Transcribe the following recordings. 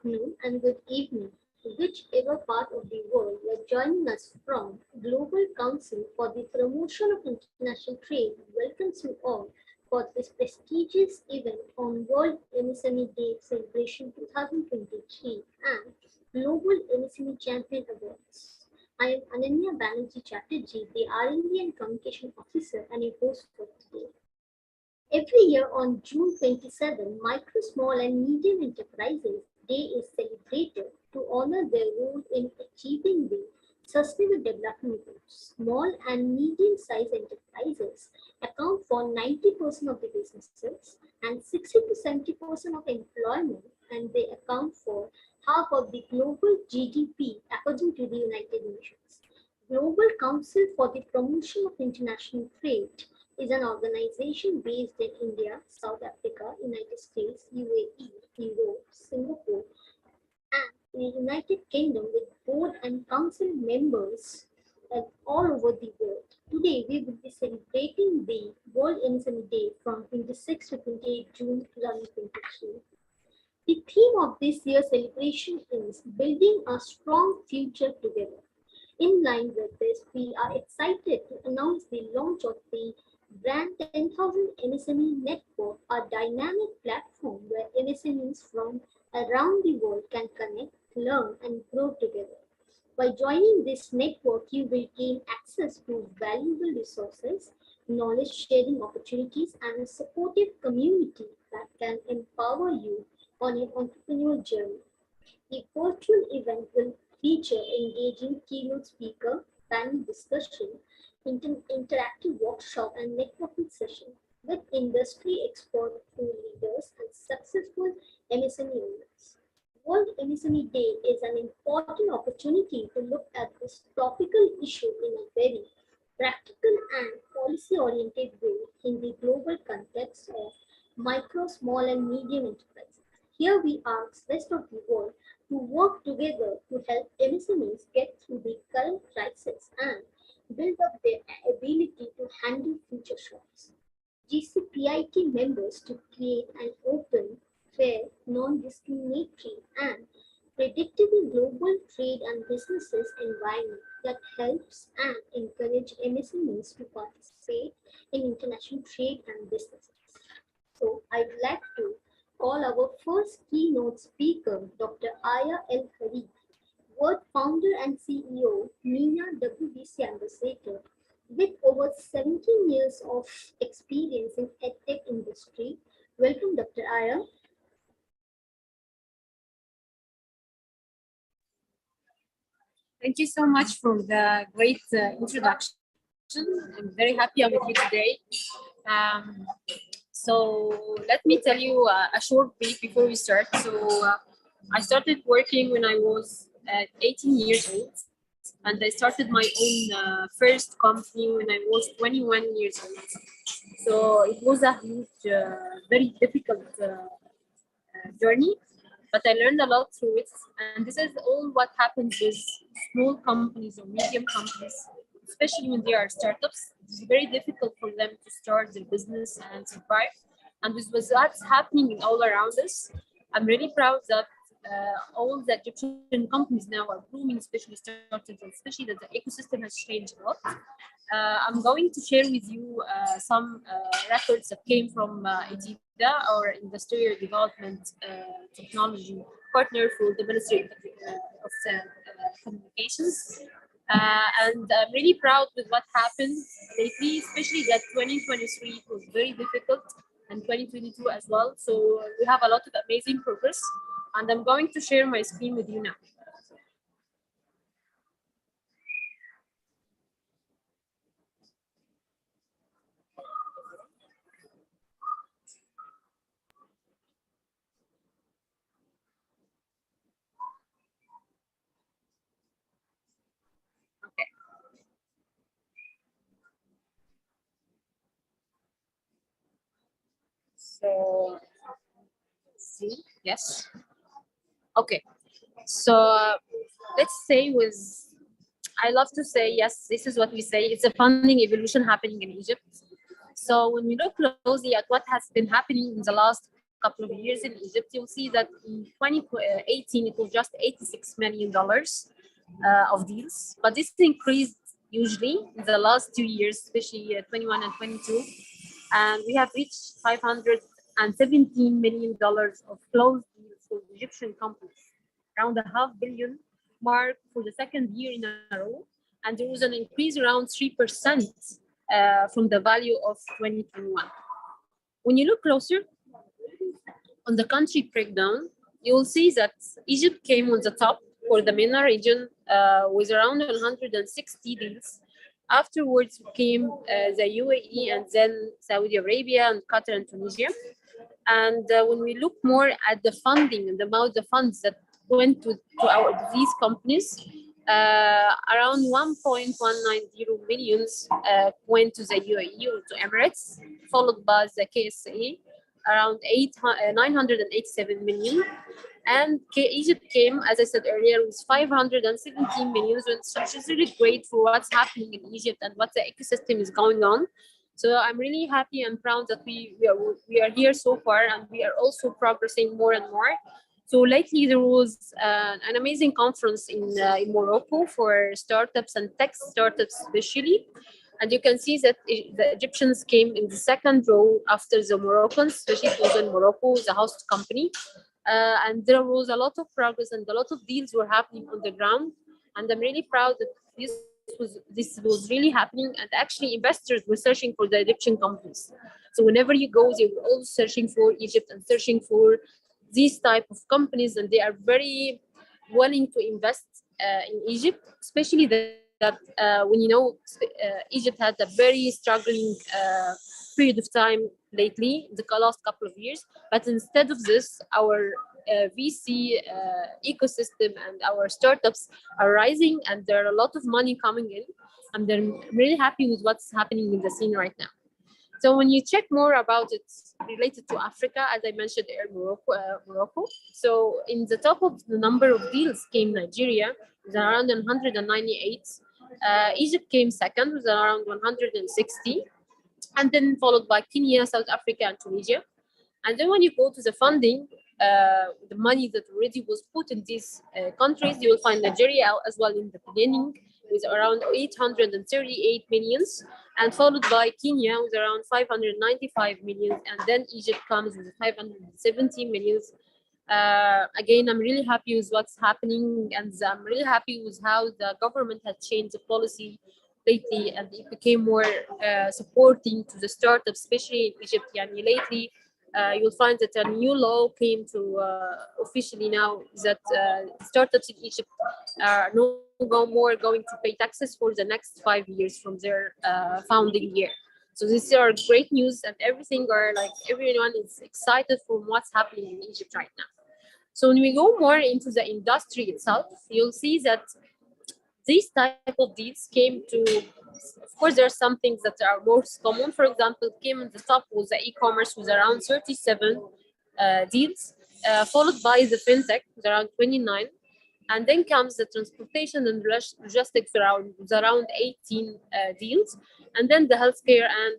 afternoon, and good evening, whichever part of the world you are joining us from. Global Council for the Promotion of International Trade welcomes you all for this prestigious event on World MSME Day Celebration 2023 and Global MSME Champion Awards. I am Ananya Banerjee Chatterjee, the R&D and Communication Officer and a host for today. Every year on June 27, Micro, Small and Medium Enterprises Day is celebrated to honor their role in achieving the Sustainable Development Goals. Small and medium-sized enterprises account for 90% of the businesses and 60 to 70% of employment, and they account for half of the global GDP according to the United Nations. Global Council for the Promotion of International Trade is an organization based in India, South Africa, United States, UAE, Europe, Singapore, and the United Kingdom with board and council members all over the world. Today, we will be celebrating the World MSME Day from 26 to 28 June 2023. The theme of this year's celebration is Building a Strong Future Together. In line with this, we are excited to announce the launch of the Brand 10,000 MSME Network, a dynamic platform where MSMEs from around the world can connect, learn, and grow together. By joining this network, you will gain access to valuable resources, knowledge sharing opportunities, and a supportive community that can empower you on your entrepreneurial journey. The virtual event will feature engaging keynote speaker, panel discussion, interactive workshop, and networking session with industry expert leaders and successful MSME owners. World MSME Day is an important opportunity to look at this topical issue in a very practical and policy-oriented way in the global context of micro, small, and medium enterprises. Here we ask rest of the world to work together to help MSMEs get through the current crisis and build up their ability to handle future shocks. GCPIT members to create an open, fair, non-discriminatory, and predictable global trade and businesses environment that helps and encourage MSMEs to participate in international trade and businesses. So I'd like to call our first keynote speaker, Dr. Aya El Harith, Word founder and CEO, MENA WBC ambassador, with over 17 years of experience in EdTech industry. Welcome, Dr. Aya. Thank you so much for the great introduction. I'm very happy I'm with you today. So let me tell you a short brief before we start. So I started working when I was 18 years old, and I started my own first company when I was 21 years old. So it was a huge, very difficult journey, but I learned a lot through it. And this is all what happens with small companies or medium companies, especially when they are startups. It's very difficult for them to start their business and survive. And this was what's happening all around us. I'm really proud that all the Egyptian companies now are booming, especially startups, and especially that the ecosystem has changed a lot. I'm going to share with you some records that came from ITIDA, our industrial development technology partner for the Ministry of Communications. And I'm really proud with what happened lately, especially that 2023 was very difficult and 2022 as well. So we have a lot of amazing progress, and I'm going to share my screen with you now. Okay. So, see, yes. Okay. So let's say I love to say, yes, this is what we say. It's a funding evolution happening in Egypt. So when we look closely at what has been happening in the last couple of years in Egypt, you'll see that in 2018 it was just $86 million of deals, but this increased hugely in the last 2 years, especially 21 and 22, and we have reached $517 million of closed deals for Egyptian companies, around a half billion mark for the second year in a row, and there was an increase around 3% from the value of 2021. When you look closer on the country breakdown, you will see that Egypt came on the top for the MENA region with around 160 deals. Afterwards came the UAE and then Saudi Arabia and Qatar and Tunisia. And when we look more at the funding and the amount of funds that went to these companies, around 1.190 millions went to the UAE or to Emirates, followed by the KSA, around 987 million. And Egypt came, as I said earlier, with 517 million, which is really great for what's happening in Egypt and what the ecosystem is going on. So I'm really happy and proud that we are here so far, and we are also progressing more and more. So lately there was an amazing conference in Morocco for startups and tech startups especially. And you can see that the Egyptians came in the second row after the Moroccans, especially it was in Morocco, the host company. And there was a lot of progress and a lot of deals were happening on the ground. And I'm really proud that this was really happening, and actually investors were searching for the Egyptian companies. So whenever you go, they were all searching for Egypt and searching for these type of companies, and they are very willing to invest in Egypt, especially that when Egypt had a very struggling period of time lately, the last couple of years. But instead of this, our VC ecosystem and our startups are rising, and there are a lot of money coming in, and they're really happy with what's happening in the scene right now. So when you check more about it related to Africa, as I mentioned earlier, Morocco. So in the top of the number of deals came Nigeria with around 198. Egypt came second with around 160, and then followed by Kenya, South Africa, and Tunisia. And then when you go to the funding, the money that already was put in these countries, you will find Nigeria as well in the beginning with around 838 millions, and followed by Kenya with around 595 millions, and then Egypt comes with 570 millions. Again, I'm really happy with what's happening, and I'm really happy with how the government has changed the policy lately, and it became more supporting to the startups, especially in Egypt. Yani lately, you'll find that a new law came to officially now that startups in Egypt are no more going to pay taxes for the next 5 years from their founding year. So these are great news, and everyone is excited for what's happening in Egypt right now. So when we go more into the industry itself, you'll see that these type of deals came to, of course, there are some things that are most common. For example, came in the top was the e-commerce with around 37 deals, followed by the fintech with around 29. And then comes the transportation and logistics with around 18 deals. And then the healthcare, and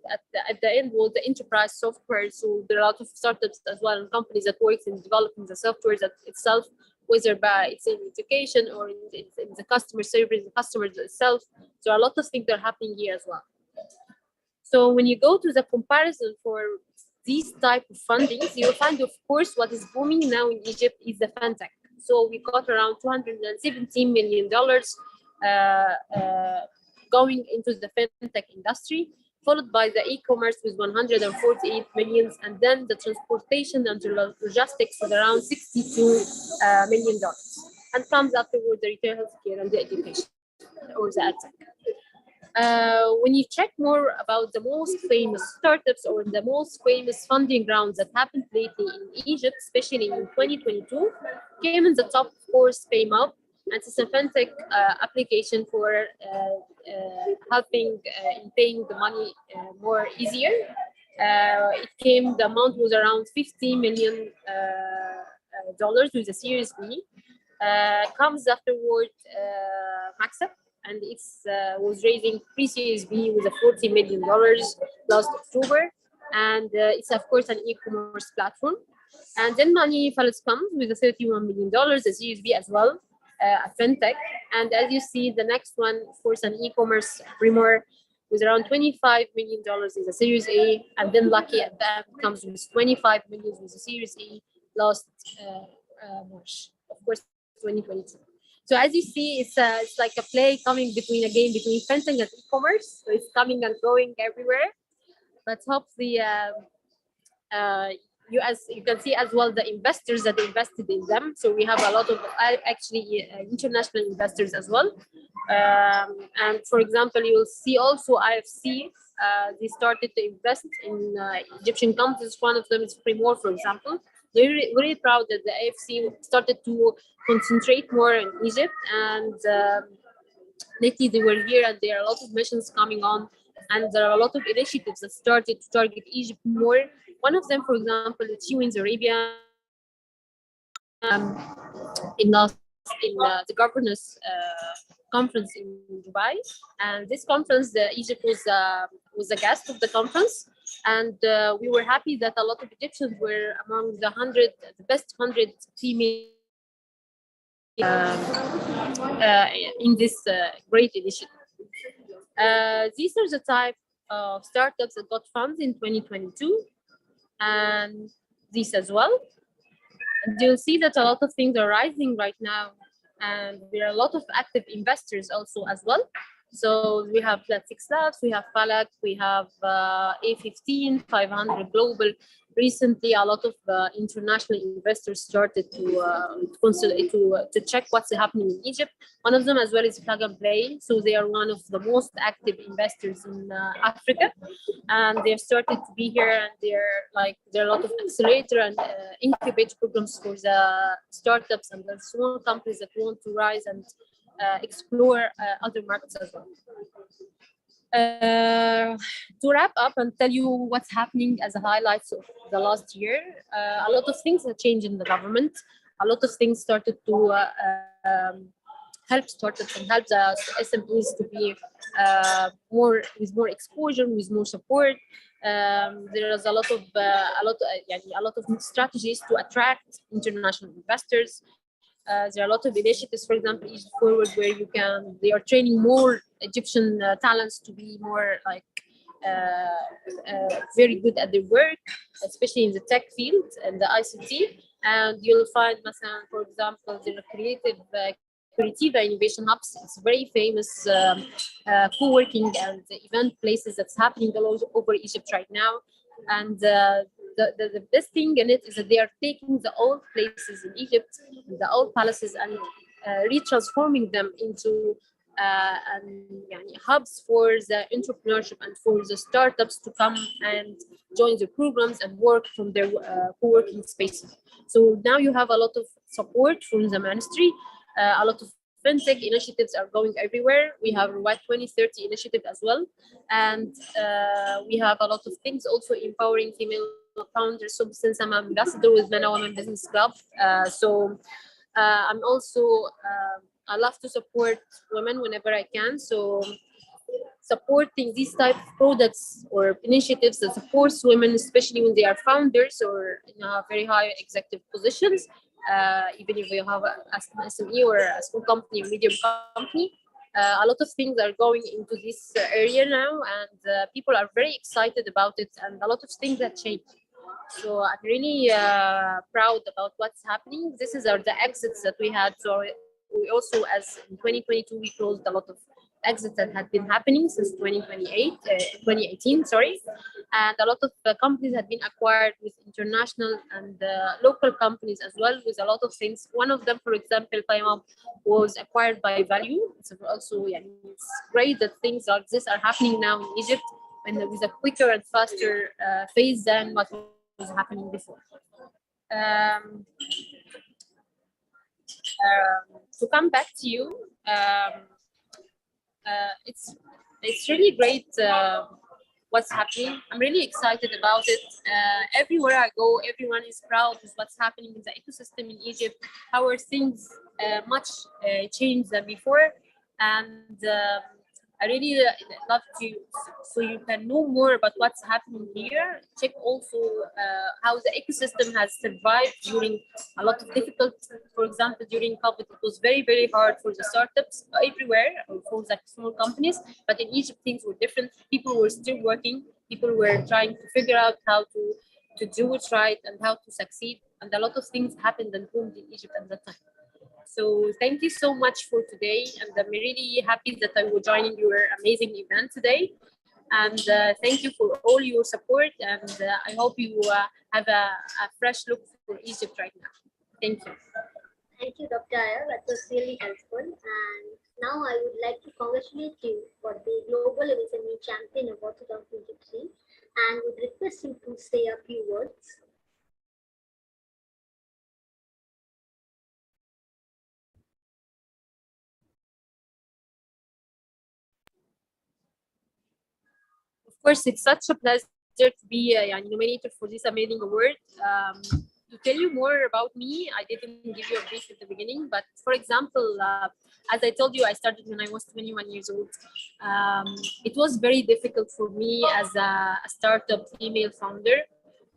at the end was the enterprise software. So there are a lot of startups as well and companies that work in developing the software that itself, whether by it's in education or in the customer service, the customers itself. So a lot of things are happening here as well. So when you go to the comparison for these type of fundings, you'll find, of course, what is booming now in Egypt is the fintech. So we got around $217 million going into the fintech industry, followed by the e-commerce with 148 million, and then the transportation and logistics with around $62 million. And comes afterward the retail, healthcare, and the education, or the edtech. When you check more about the most famous startups or the most famous funding rounds that happened lately in Egypt, especially in 2022, came in the top, of course, PayMob, and it's a fintech application for helping in paying the money more easier. The amount was around $50 million with a Series B. Comes afterward Maxap, and it was raising pre-Series B with a $40 million last October. And it's, of course, an e-commerce platform. And then Money Fellows comes with a $31 million, a Series B as well, a fintech. And as you see, the next one, of course, an e-commerce Primor with around $25 million is a Series A. And then Lucky at that comes with $25 million with a Series A last March, of course, 2022. So as you see, it's like a play coming between a game between fintech and e-commerce. So it's coming and going everywhere. But hopefully, you can see as well the investors that invested in them. So we have a lot of actually international investors as well. And for example, you'll see also IFC. They started to invest in Egyptian companies. One of them is Primor, for example. They're really proud that the AFC started to concentrate more in Egypt, and lately they were here, and there are a lot of missions coming on, and there are a lot of initiatives that started to target Egypt more. One of them, for example, is UN's Arabia in the governance conference in Dubai, and this conference, Egypt was a guest of the conference, and we were happy that a lot of Egyptians were among the best 100 female in this great initiative. These are the type of startups that got funds in 2022, and this as well. And you'll see that a lot of things are rising right now, and there are a lot of active investors also as well. So we have Flat 6 Labs, we have Falak, we have A15, 500 Global. Recently, a lot of international investors started to check what's happening in Egypt. One of them as well is Plug and Play. So they are one of the most active investors in Africa, and they've started to be here. And there are a lot of accelerator and incubate programs for the startups and the small companies that want to rise and explore other markets as well. To wrap up and tell you what's happening as a highlights of the last year, a lot of things have changed in the government. A lot of things started to help startups and help the SMEs to be more exposure, with more support. There is a lot of strategies to attract international investors. There are a lot of initiatives, for example, Egypt Forward, where they are training more Egyptian talents to be more very good at their work, especially in the tech field and the ICT. And you'll find, for example, the Creativa Innovation Hubs. It's very famous co-working and event places that's happening all over Egypt right now. And the best thing in it is that they are taking the old places in Egypt, the old palaces, and retransforming them into hubs for the entrepreneurship and for the startups to come and join the programs and work from their co-working spaces. So now you have a lot of support from the ministry. A lot of fintech initiatives are going everywhere. We have a White 2030 initiative as well. And we have a lot of things also empowering female founders. So since I'm an ambassador with MENA Women Business Club, I'm also, I love to support women whenever I can. So supporting these type of products or initiatives that supports women, especially when they are founders or in very high executive positions, even if you have an SME or a small company or medium company. A lot of things are going into this area now, and people are very excited about it, and a lot of things have changed. So I'm really proud about what's happening. This is the exits that we had. So we also, as in 2022, we closed a lot of exits that had been happening since 2018, sorry. And a lot of companies had been acquired with international and local companies as well, with a lot of things. One of them, for example, Paimam, was acquired by Value. It's also, it's great that things like this are happening now in Egypt, and with a quicker and faster phase than what was happening before. To come back to you, it's really great what's happening. I'm really excited about it. Everywhere I go, everyone is proud with what's happening in the ecosystem in Egypt. How are things much changed than before? And I really love to, so you can know more about what's happening here. Check also how the ecosystem has survived during a lot of difficult, for example, during COVID, it was very, very hard for the startups everywhere, or for the small companies, but in Egypt, things were different. People were still working, people were trying to figure out how to do it right and how to succeed. And a lot of things happened and boomed in Egypt at that time. So thank you so much for today, and I'm really happy that I was joining your amazing event today. And thank you for all your support, and I hope you have a fresh look for Egypt right now. Thank you. Thank you, Dr. Aya. That was really helpful. And now I would like to congratulate you for the Global MSME Champion Award 2023 and would request you to say a few words. Of course, it's such a pleasure to be nominated for this amazing award. To tell you more about me, I didn't give you a brief at the beginning, but for example, as I told you, I started when I was 21 years old. It was very difficult for me as a startup female founder.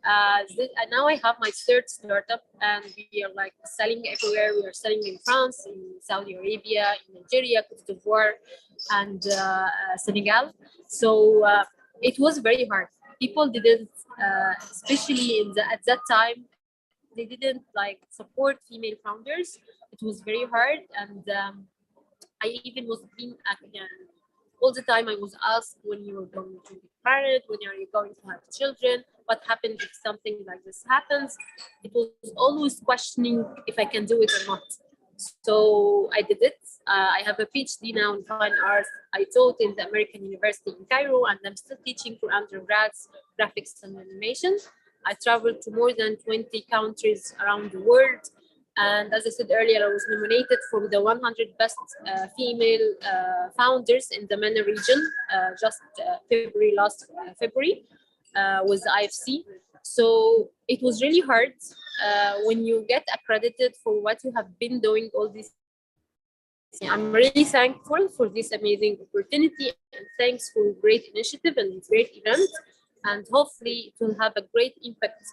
And now I have my third startup, and we are like selling everywhere. We are selling in France, in Saudi Arabia, in Nigeria, Cote d'Ivoire, and Senegal. So it was very hard. People didn't, especially at that time, they didn't like support female founders. It was very hard, and I even was being all the time. I was asked, when you are going to be married, when are you going to have children, what happens if something like this happens. It was always questioning if I can do it or not. So I did it. I have a PhD now in fine art. I taught in the American University in Cairo, and I'm still teaching for undergrads, graphics and animation. I traveled to more than 20 countries around the world. And as I said earlier, I was nominated for the 100 best female founders in the MENA region just last February with the IFC. So it was really hard when you get accredited for what you have been doing all these. I'm really thankful for this amazing opportunity, and thanks for a great initiative and great event. And hopefully it will have a great impact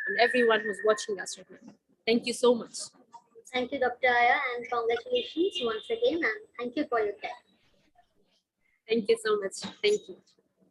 on everyone who's watching us right now. Thank you so much. Thank you, Dr. Aya, and congratulations once again, and thank you for your time. Thank you so much. Thank you.